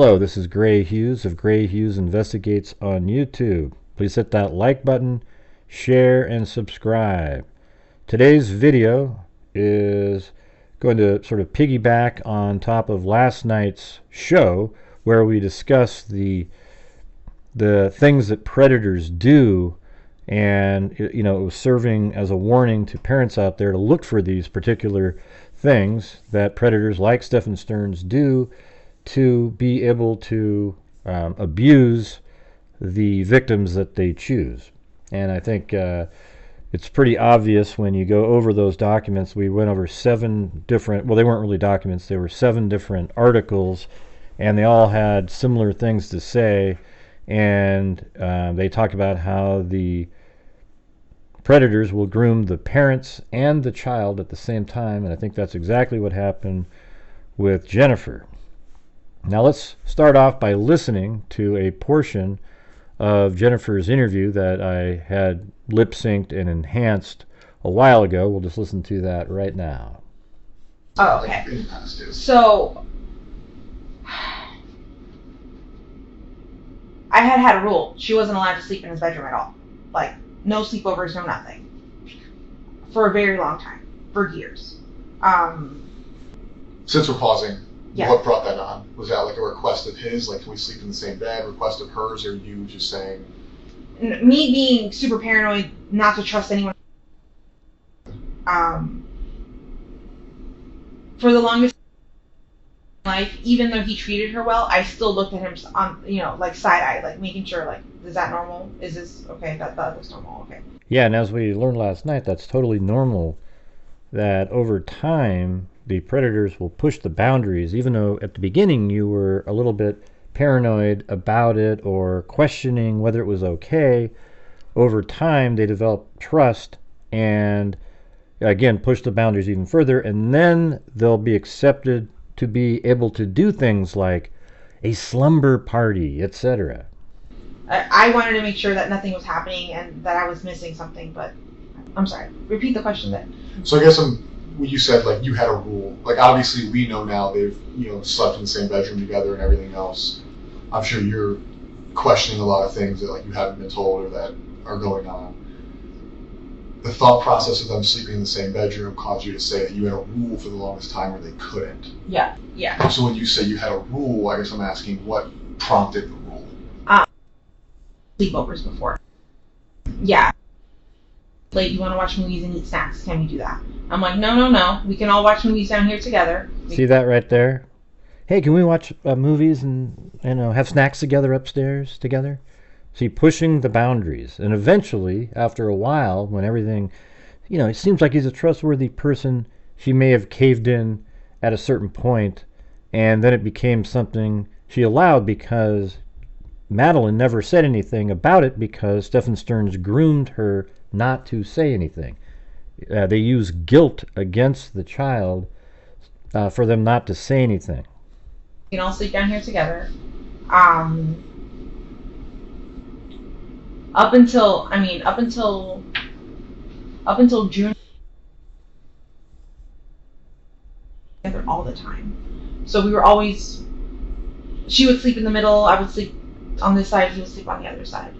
Hello, this is Gray Hughes of Gray Hughes Investigates on YouTube. Please hit that like button, share, and subscribe. Today's video is going to sort of piggyback on top of last night's show where we discussed the things that predators do, and it was serving as a warning to parents out there to look for these particular things that predators like Stephan Sterns do to be able to abuse the victims that they choose. And I think it's pretty obvious when you go over those documents. We went over 7 different, well, they weren't really documents, they were 7 different articles, and they all had similar things to say. And they talk about how the predators will groom the parents and the child at the same time, and I think that's exactly what happened with Jennifer. Now let's start off by listening to a portion of Jennifer's interview that I had lip-synced and enhanced a while ago. We'll just listen to that right now. Oh, okay. So I had a rule. She wasn't allowed to sleep in his bedroom at all. Like, no sleepovers, no nothing. For a very long time. For years. Since we're pausing, yeah. What brought that on? Was that like a request of his, like, can we sleep in the same bed, request of hers, or you just saying? Me being super paranoid, not to trust anyone. For the longest life, even though he treated her well, I still looked at him on, like side-eye, like making sure, like, is that normal? Is this okay? That looks normal. Okay. Yeah, and as we learned last night, that's totally normal. That over time, the predators will push the boundaries, even though at the beginning you were a little bit paranoid about it or questioning whether it was okay. Over time, they develop trust and, again, push the boundaries even further, and then they'll be accepted to be able to do things like a slumber party, etc. I wanted to make sure that nothing was happening and that I was missing something, but I'm sorry. Repeat the question then. So I guess when you said, like, you had a rule, like, obviously we know now they've, slept in the same bedroom together and everything else. I'm sure you're questioning a lot of things that, like, you haven't been told or that are going on. The thought process of them sleeping in the same bedroom caused you to say that you had a rule for the longest time where they couldn't. Yeah. So when you say you had a rule, I guess I'm asking what prompted the rule? Sleepovers before. Yeah. Like, you want to watch movies and eat snacks? Can we do that? I'm like, no. We can all watch movies down here together. See that right there? Hey, can we watch movies and have snacks together upstairs together? See, pushing the boundaries. And eventually, after a while, when everything, it seems like he's a trustworthy person, she may have caved in at a certain point, and then it became something she allowed because Madeline never said anything about it because Stephan Sterns groomed her not to say anything. They use guilt against the child for them not to say anything. We can all sleep down here together. Up until June, together all the time. So we were always. She would sleep in the middle. I would sleep on this side. He would sleep on the other side.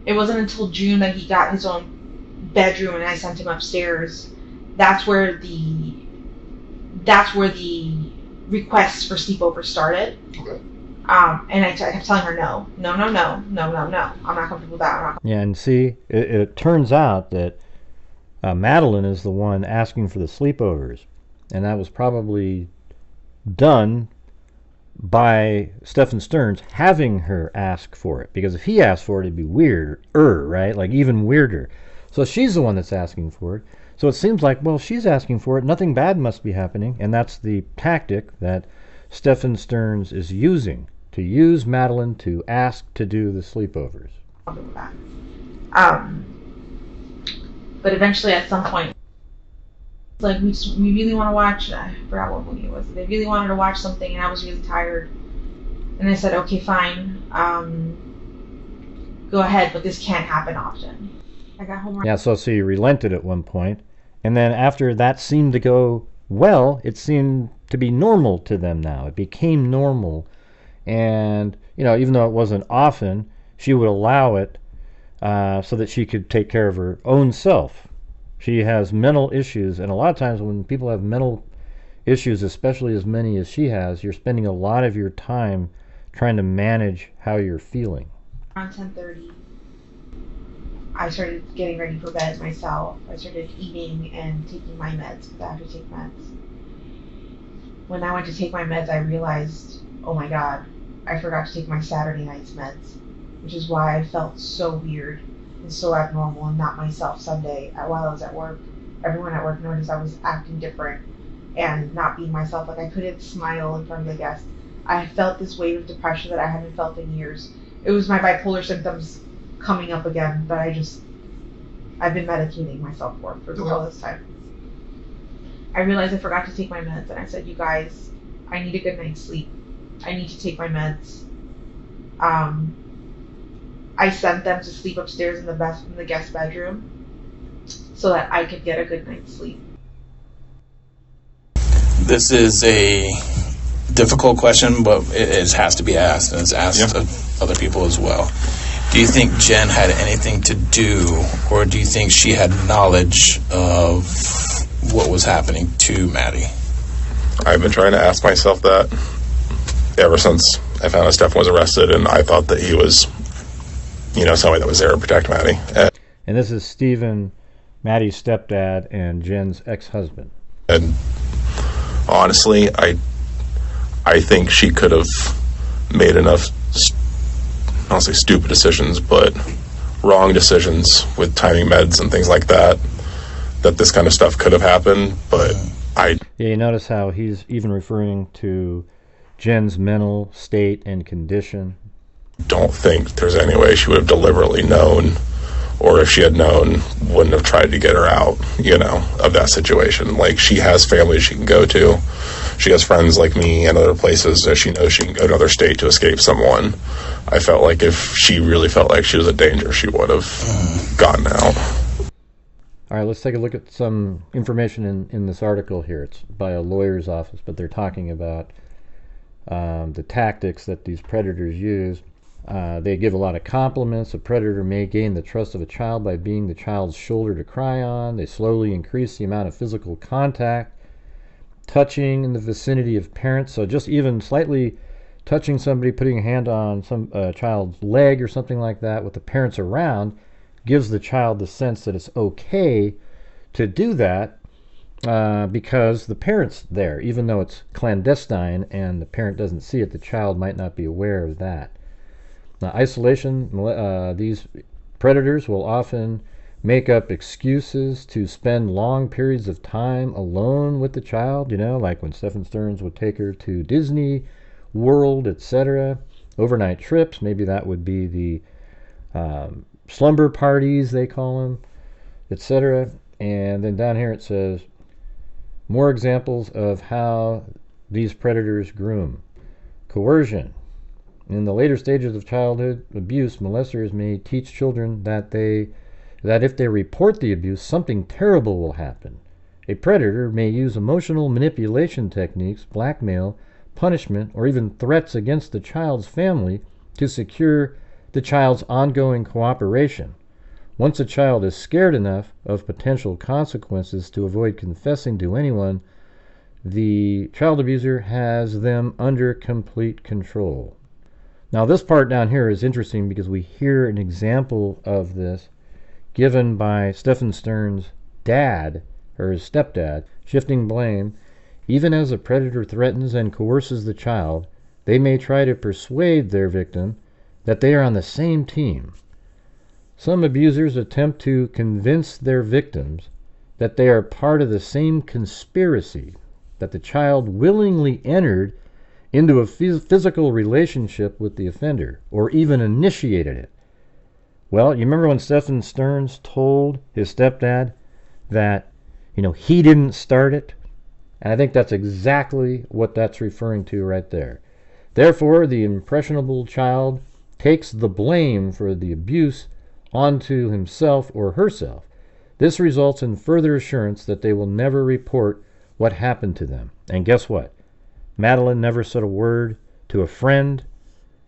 It wasn't until June that he got his own bedroom and I sent him upstairs. That's where the requests for sleepovers started. Okay. And I kept telling her no. I'm not comfortable with that. Yeah, and see, it turns out that Madeline is the one asking for the sleepovers, and that was probably done by Stephan Sterns having her ask for it, because if he asked for it, it'd be weirder, right? Like, even weirder. So she's the one that's asking for it. So it seems like, well, she's asking for it, nothing bad must be happening, and that's the tactic that Stephan Sterns is using, to use Madeline to ask to do the sleepovers. But eventually at some point, like, we really want to watch, I forgot what movie it was. They really wanted to watch something, and I was really tired. And I said, okay, fine, go ahead, but this can't happen often. I got home. Yeah, so he relented at one point, and then after that seemed to go well, it seemed to be normal to them now. It became normal. And, even though it wasn't often, she would allow it so that she could take care of her own self. She has mental issues, and a lot of times when people have mental issues, especially as many as she has, you're spending a lot of your time trying to manage how you're feeling. Around 10:30, I started getting ready for bed myself. I started eating and taking my meds, because I have to take meds. When I went to take my meds, I realized, oh my God, I forgot to take my Saturday night's meds, which is why I felt so weird and so abnormal and not myself Sunday while I was at work. Everyone at work noticed I was acting different and not being myself. Like, I couldn't smile in front of the guests. I felt this wave of depression that I hadn't felt in years. It was my bipolar symptoms coming up again that I've been medicating myself for all this time. I realized I forgot to take my meds, and I said, you guys, I need a good night's sleep. I need to take my meds. I sent them to sleep upstairs in the guest bedroom so that I could get a good night's sleep. This is a difficult question, but it has to be asked, and it's asked of other people as well. Do you think Jen had anything to do, or do you think she had knowledge of what was happening to Maddie? I've been trying to ask myself that ever since I found out Stephan was arrested, and I thought that he was, somebody that was there to protect Maddie. And this is Stephen, Maddie's stepdad, and Jen's ex-husband. And honestly, I think she could have made enough, I don't say stupid decisions, but wrong decisions with timing meds and things like that this kind of stuff could have happened, but Yeah, you notice how he's even referring to Jen's mental state and condition. Don't think there's any way she would have deliberately known, or if she had known, wouldn't have tried to get her out, of that situation. Like, she has family she can go to. She has friends like me and other places that she knows she can go to another state to escape someone. I felt like if she really felt like she was a danger, she would have gotten out. All right, let's take a look at some information in this article here. It's by a lawyer's office, but they're talking about the tactics that these predators use. They give a lot of compliments. A predator may gain the trust of a child by being the child's shoulder to cry on. They slowly increase the amount of physical contact, touching in the vicinity of parents. So just even slightly touching somebody, putting a hand on some child's leg or something like that with the parents around gives the child the sense that it's okay to do that because the parent's there. Even though it's clandestine and the parent doesn't see it, the child might not be aware of that. Now, isolation, these predators will often make up excuses to spend long periods of time alone with the child, like when Stephan Sterns would take her to Disney World, etc. Overnight trips, maybe that would be the slumber parties, they call them, etc. And then down here it says, more examples of how these predators groom. Coercion. In the later stages of childhood abuse, molesters may teach children that if they report the abuse, something terrible will happen. A predator may use emotional manipulation techniques, blackmail, punishment, or even threats against the child's family to secure the child's ongoing cooperation. Once a child is scared enough of potential consequences to avoid confessing to anyone, the child abuser has them under complete control. Now, this part down here is interesting because we hear an example of this given by Stephan Sterns' dad, or his stepdad, shifting blame. Even as a predator threatens and coerces the child, they may try to persuade their victim that they are on the same team. Some abusers attempt to convince their victims that they are part of the same conspiracy, that the child willingly entered into a physical relationship with the offender, or even initiated it. Well, you remember when Stephan Sterns told his stepdad that, he didn't start it? And I think that's exactly what that's referring to right there. Therefore, the impressionable child takes the blame for the abuse onto himself or herself. This results in further assurance that they will never report what happened to them. And guess what? Madeline never said a word to a friend,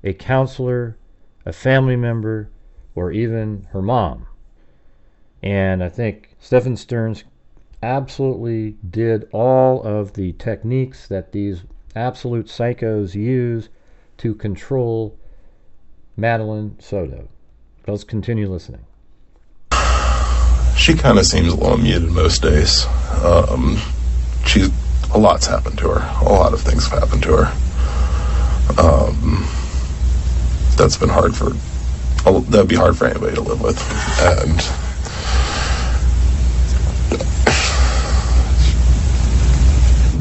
a counselor, a family member, or even her mom. And I think Stephan Sterns absolutely did all of the techniques that these absolute psychos use to control Madeline Soto. Let's continue listening. She kind of seems a little muted most days. A lot's happened to her. A lot of things have happened to her. That's been hard for. That'd be hard for anybody to live with,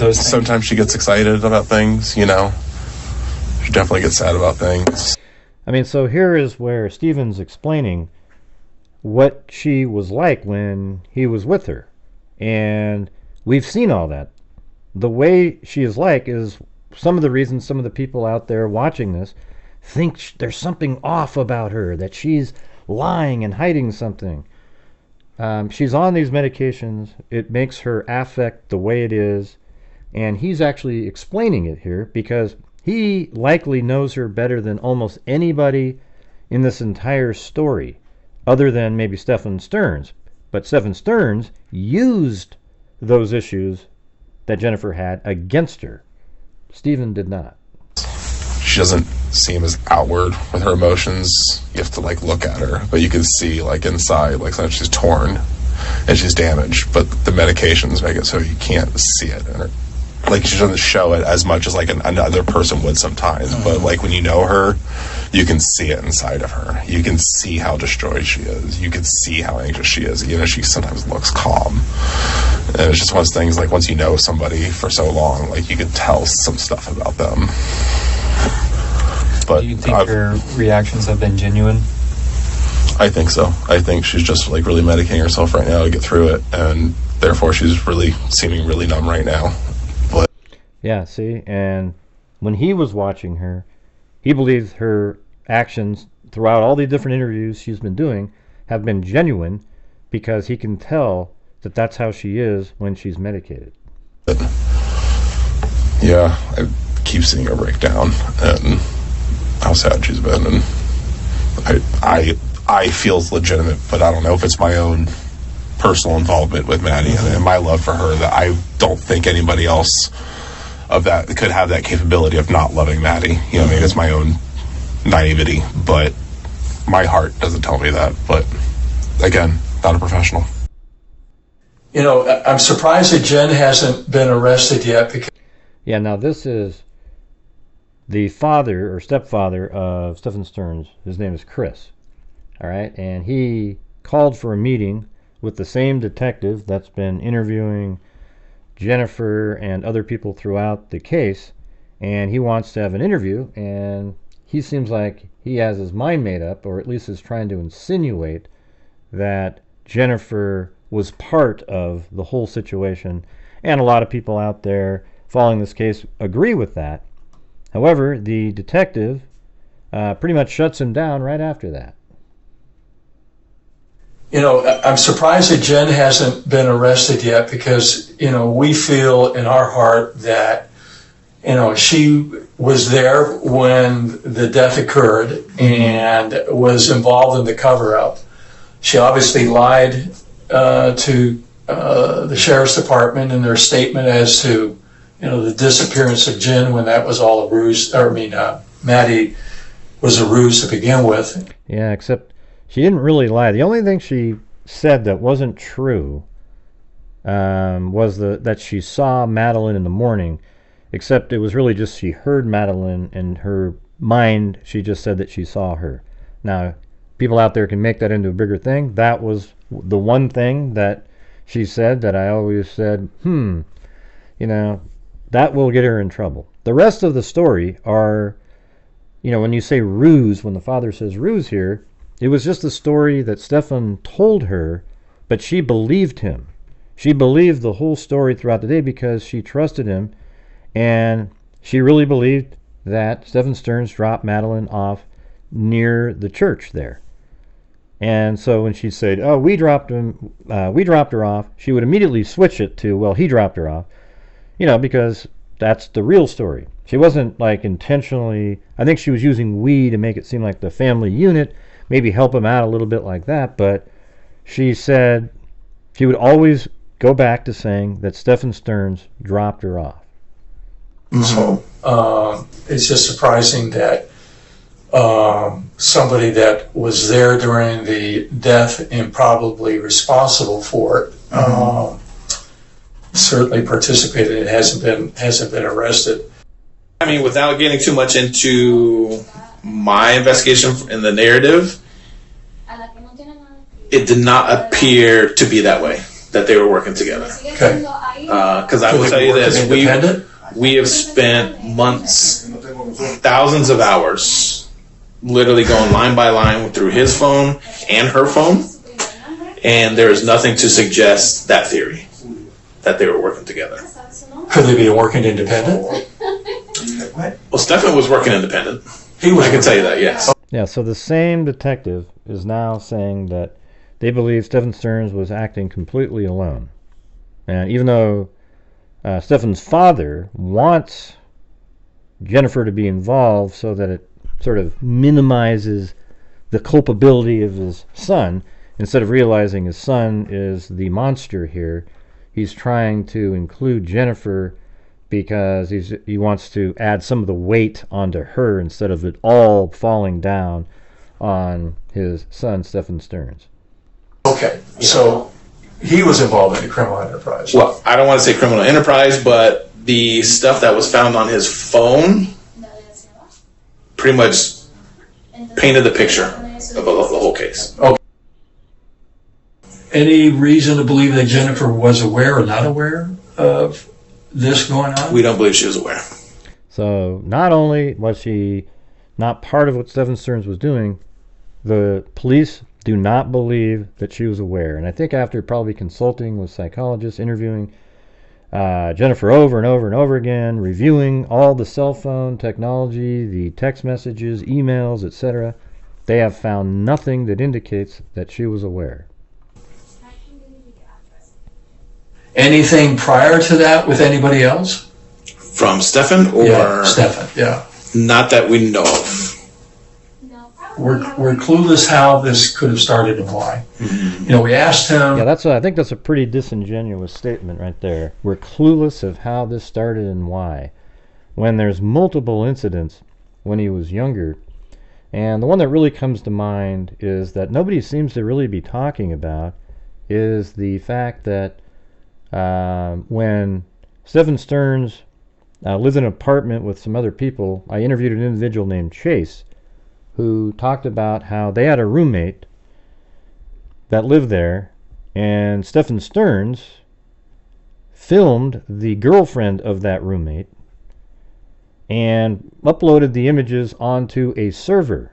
and sometimes she gets excited about things. You know, she definitely gets sad about things. I mean, so here is where Stephen's explaining what she was like when he was with her. And we've seen all that. The way she is like is some of the reasons some of the people out there watching this think there's something off about her, that she's lying and hiding something. She's on these medications. It makes her affect the way it is. And he's actually explaining it here because he likely knows her better than almost anybody in this entire story, other than maybe Stephan Sterns. But Stephan Sterns used those issues that Jennifer had against her. Stephen did not. She doesn't seem as outward with her emotions. You have to like look at her, but you can see like inside, like sometimes she's torn and she's damaged, but the medications make it so you can't see it. And like she doesn't show it as much as like another person would sometimes, but like when you know her, you can see it inside of her. You can see how destroyed she is. You can see how anxious she is. You know, she sometimes looks calm. And it's just one of those things, like once you know somebody for so long, like you can tell some stuff about them. But do you think her reactions have been genuine? I think so. I think she's just like really medicating herself right now to get through it, and therefore she's really seeming really numb right now. But yeah, see, and when he was watching her, he believes her actions throughout all the different interviews she's been doing have been genuine because he can tell that that's how she is when she's medicated. Yeah, I keep seeing her break down and how sad she's been, and I feel it's legitimate, but I don't know if it's my own personal involvement with Maddie and my love for her that I don't think anybody else of that could have that capability of not loving Maddie. You know, maybe it's my own naivety, but my heart doesn't tell me that. But again, not a professional. You know, I'm surprised that Jen hasn't been arrested yet because... Yeah, now this is the father or stepfather of Stephan Sterns. His name is Chris. All right, and he called for a meeting with the same detective that's been interviewing Jennifer and other people throughout the case, and he wants to have an interview, and he seems like he has his mind made up, or at least is trying to insinuate that Jennifer was part of the whole situation, and a lot of people out there following this case agree with that. However, the detective pretty much shuts him down right after that. You know, I'm surprised that Jen hasn't been arrested yet because, you know, we feel in our heart that, you know, she was there when the death occurred and was involved in the cover-up. She obviously lied to the sheriff's department in their statement as to, you know, the disappearance of Jen when that was all a ruse. Maddie was a ruse to begin with. Yeah, except she didn't really lie. The only thing she said that wasn't true was that she saw Madeline in the morning, except it was really just she heard Madeline. In her mind, she just said that she saw her. Now, people out there can make that into a bigger thing. That was the one thing that she said that I always said, you know, that will get her in trouble. The rest of the story are, you know, when you say ruse, when the father says ruse here, it was just a story that Stephan told her, but she believed him. She believed the whole story throughout the day because she trusted him, and she really believed that Stephan Sterns dropped Madeline off near the church there. And so when she said, "Oh, we dropped her off," she would immediately switch it to, "Well, he dropped her off," you know, because that's the real story. She wasn't like intentionally, I think she was using we to make it seem like the family unit, maybe help him out a little bit like that, but she said she would always go back to saying that Stephan Sterns dropped her off. So it's just surprising that somebody that was there during the death and probably responsible for it certainly participated and hasn't been arrested. I mean, without getting too much into my investigation in the narrative, it did not appear to be that way, that they were working together. Okay. Because I will tell you this, we have spent months, thousands of hours, literally going line by line through his phone and her phone, and there is nothing to suggest that theory, that they were working together. Could they be working independent? Well, Stephan was working independent. I can tell you that, yes. Yeah, so the same detective is now saying that they believe Stephan Sterns was acting completely alone. And even though Stephan's father wants Jennifer to be involved so that it sort of minimizes the culpability of his son, instead of realizing his son is the monster here, he's trying to include Jennifer because he wants to add some of the weight onto her instead of it all falling down on his son, Stephan Sterns. Okay, so he was involved in a criminal enterprise. Well, I don't want to say criminal enterprise, but the stuff that was found on his phone pretty much painted the picture of the whole case. Okay. Any reason to believe that Jennifer was aware or not aware of this going on? We don't believe she was aware. So not only was she not part of what Stephan Sterns was doing, the police do not believe that she was aware. And I think after probably consulting with psychologists, interviewing Jennifer over and over and over again, reviewing all the cell phone technology, the text messages, emails, etc., they have found nothing that indicates that she was aware. Anything prior to that with anybody else? From Stephan or? Yeah, Stephan, yeah. Not that we know of. We're clueless how this could have started and why. You know, we asked him. Yeah, I think that's a pretty disingenuous statement right there. We're clueless of how this started and why, when there's multiple incidents when he was younger. And the one that really comes to mind is that nobody seems to really be talking about is the fact that when Stephan Sterns lived in an apartment with some other people, I interviewed an individual named Chase who talked about how they had a roommate that lived there, and Stephan Sterns filmed the girlfriend of that roommate and uploaded the images onto a server.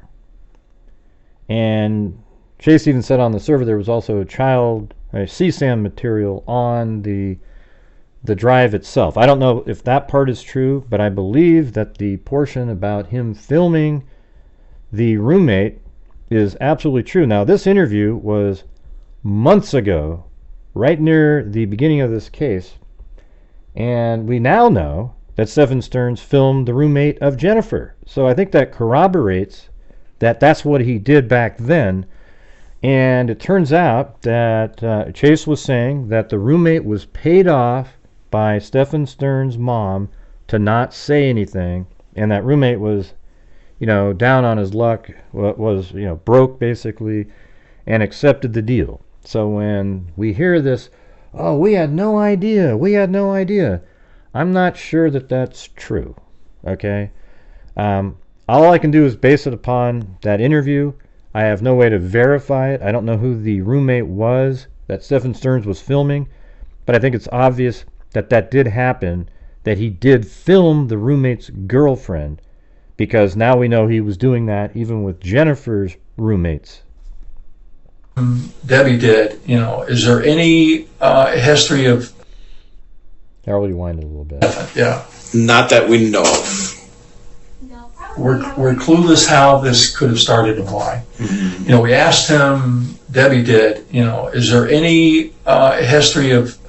And Chase even said on the server there was also CSAM material on the drive itself. I don't know if that part is true, but I believe that the portion about him filming the roommate is absolutely true. Now, this interview was months ago, right near the beginning of this case, and we now know that Stephan Sterns filmed the roommate of Jennifer. So I think that corroborates that that's what he did back then. And it turns out that Chase was saying that the roommate was paid off by Stephan Sterns' mom to not say anything, and that roommate was, down on his luck, was, broke basically, and accepted the deal. So when we hear this, oh, we had no idea, I'm not sure that that's true, okay? All I can do is base it upon that interview. I have no way to verify it. I don't know who the roommate was that Stephan Sterns was filming, but I think it's obvious that that did happen, that he did film the roommate's girlfriend, because now we know he was doing that even with Jennifer's roommates. Debbie did, is there any history of... Harold, you wind it a little bit. Yeah. Not that we know of. We're clueless how this could have started and why. We asked him, Debbie did, is there any history of...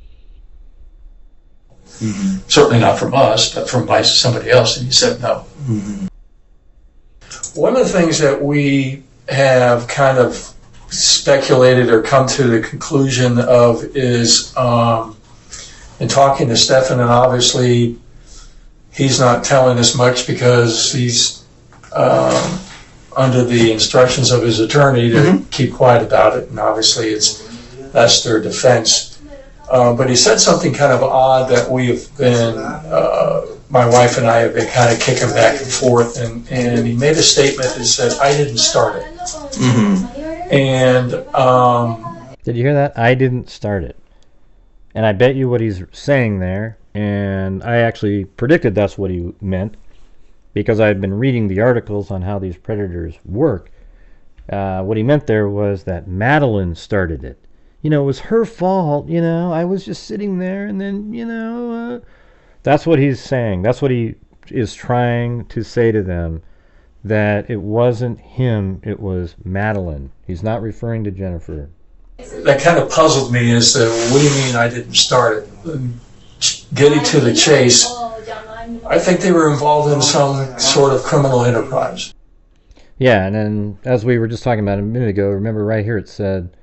Certainly not from us, but from by somebody else, and he said no. One of the things that we have kind of speculated or come to the conclusion of is in talking to Stephan, and obviously he's not telling us much because he's under the instructions of his attorney to keep quiet about it, and obviously that's their defense. But he said something kind of odd that we have been, my wife and I have been kind of kicking back and forth, and he made a statement that said, I didn't start it. And did you hear that? I didn't start it. And I bet you what he's saying there, and I actually predicted that's what he meant, because I've been reading the articles on how these predators work. What he meant there was that Madeline started it. You know, it was her fault, you know, I was just sitting there, and then, you know, that's what he's saying. That's what he is trying to say to them, that it wasn't him, it was Madeline. He's not referring to Jennifer. That kind of puzzled me, is that, what do you mean I didn't start it? Getting to the chase, I think they were involved in some sort of criminal enterprise. Yeah, and then as we were just talking about a minute ago, remember right here it said,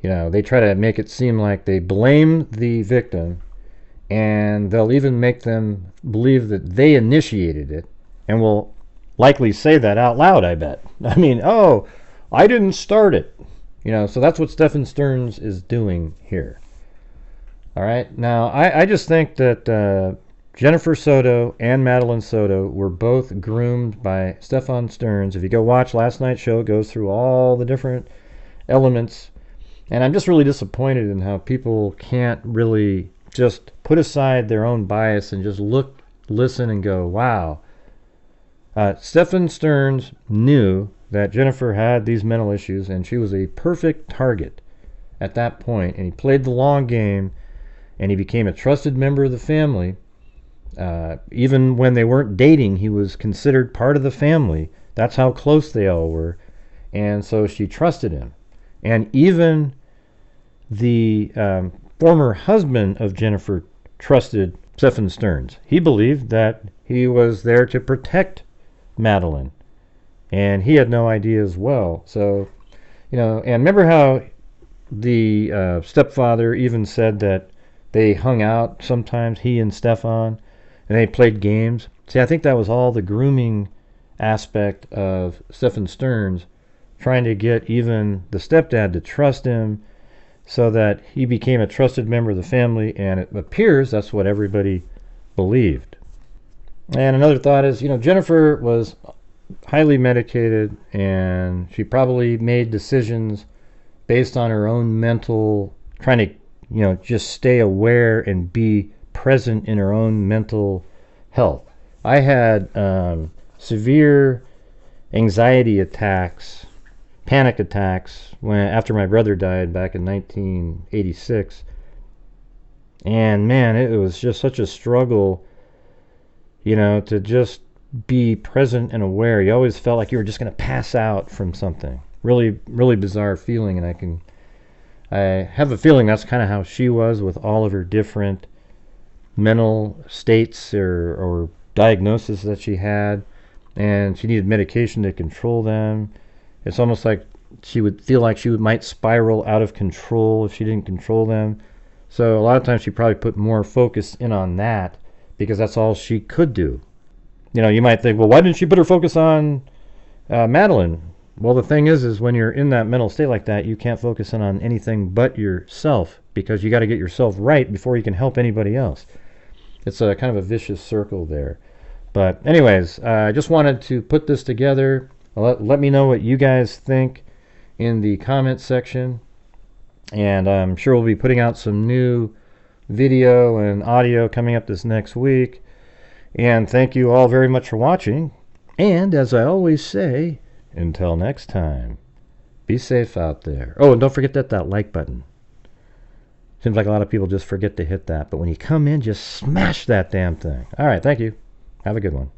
you know, they try to make it seem like they blame the victim, and they'll even make them believe that they initiated it, and will likely say that out loud, I bet. I mean, oh, I didn't start it. You know, so that's what Stephan Sterns is doing here. All right, now I just think that Jennifer Soto and Madeline Soto were both groomed by Stephan Sterns. If you go watch last night's show, it goes through all the different elements. And I'm just really disappointed in how people can't really just put aside their own bias and just look, listen, and go, wow. Stephan Sterns knew that Jennifer had these mental issues, and she was a perfect target at that point. And he played the long game, and he became a trusted member of the family. Even when they weren't dating, he was considered part of the family. That's how close they all were. And so she trusted him. And even the former husband of Jennifer trusted Stephan Sterns. He believed that he was there to protect Madeline. And he had no idea as well. So, you know, and remember how the stepfather even said that they hung out sometimes, he and Stephan, and they played games. See, I think that was all the grooming aspect of Stephan Sterns, trying to get even the stepdad to trust him so that he became a trusted member of the family, and it appears that's what everybody believed. And another thought is, you know, Jennifer was highly medicated, and she probably made decisions based on her own mental, trying to, you know, just stay aware and be present in her own mental health. I had severe anxiety attacks, panic attacks after my brother died back in 1986, and man, it was just such a struggle, you know, to just be present and aware. You always felt like you were just going to pass out from something. Really, really bizarre feeling, and I have a feeling that's kind of how she was with all of her different mental states or diagnoses that she had, and she needed medication to control them. It's almost like she would feel like she might spiral out of control if she didn't control them. So a lot of times she probably put more focus in on that because that's all she could do. You know, you might think, well, why didn't she put her focus on Madeline? Well, the thing is when you're in that mental state like that, you can't focus in on anything but yourself, because you got to get yourself right before you can help anybody else. It's a kind of a vicious circle there. But anyways, I just wanted to put this together. Let me know what you guys think in the comment section. And I'm sure we'll be putting out some new video and audio coming up this next week. And thank you all very much for watching. And as I always say, until next time, be safe out there. Oh, and don't forget that like button. Seems like a lot of people just forget to hit that. But when you come in, just smash that damn thing. All right, thank you. Have a good one.